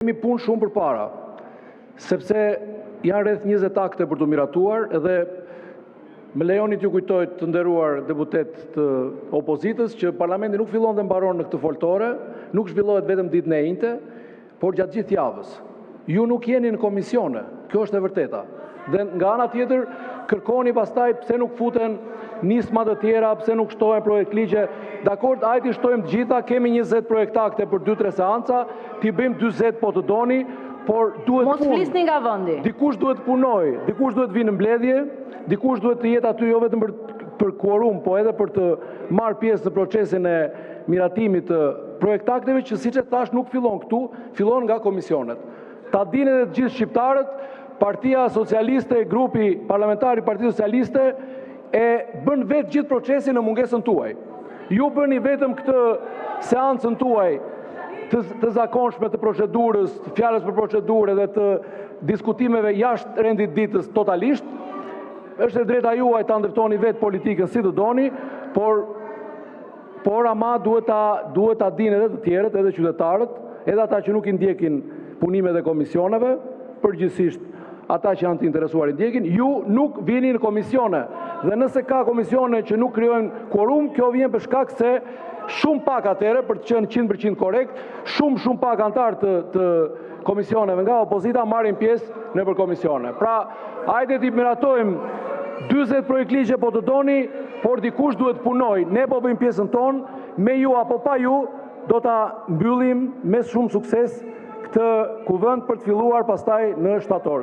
Kemi punë shumë për para, sepse janë rreth 20 akte për të miratuar edhe më lejoni t'ju kujtoj të nderuar deputet të opozitës që parlamenti nuk fillon dhe mbaron në këtë foltore, nuk zhvillohet vetëm ditën e njëjtë, por gjatë gjithë javës. Ju nuk jeni në komisione, kjo është e vërteta. Dhe nga ana tjetër kërkoni pastaj pse nuk futen nisma të tjera, pse nuk shtohen projekt ligje. Dakord, hajde shtojmë të gjitha, kemi 20 projektakte për 2-3 seanca, t'i bëjmë 40 po të doni, por duhet mos flisni nga vendi. Dikush duhet punoj, dikush duhet vinë në mbledhje, dikush duhet të jetë aty jo vetëm për quorum, po edhe për të marrë pjesë në procesin e miratimit të projektakteve që siç e thash nuk fillon këtu, fillon nga komisionet. Ta dinë edhe të gjithë shqiptarët, Partia Socialiste, grupi parlamentar i Partisë Socialiste e bën vetë gjithë procesin në mungesën tuaj. Ju bëni vetëm këtë seancën tuaj të zakonshme të procedurës, të fjalës për procedurë dhe të diskutimeve jashtë rendit ditës totalisht. Është e drejta juaj ta ndërtoni vetë politikën si të doni, por ama duhet ta dinë edhe të tjerët, edhe qytetarët, edhe ata që nuk i ndjekin punimet e komisioneve, përgjithsisht ata që janë të interesuar i ndjekin, ju nuk vini në komisione. Dhe nëse ka komisione që nuk krijojnë quorum, kjo vjen për shkak se shumë pak atëre, për të qenë 100% korrekt, shumë pak antarë të komisioneve nga opozita marrin pjesë në për komisione. Pra, hajde t'i miratojmë 40 projekt ligje po të doni, por dikush duhet punoj. Ne po bëjmë pjesën tonë, me ju apo pa ju, do ta mbyllim me shumë sukses këtë kuvend për të filluar pastaj në shtator.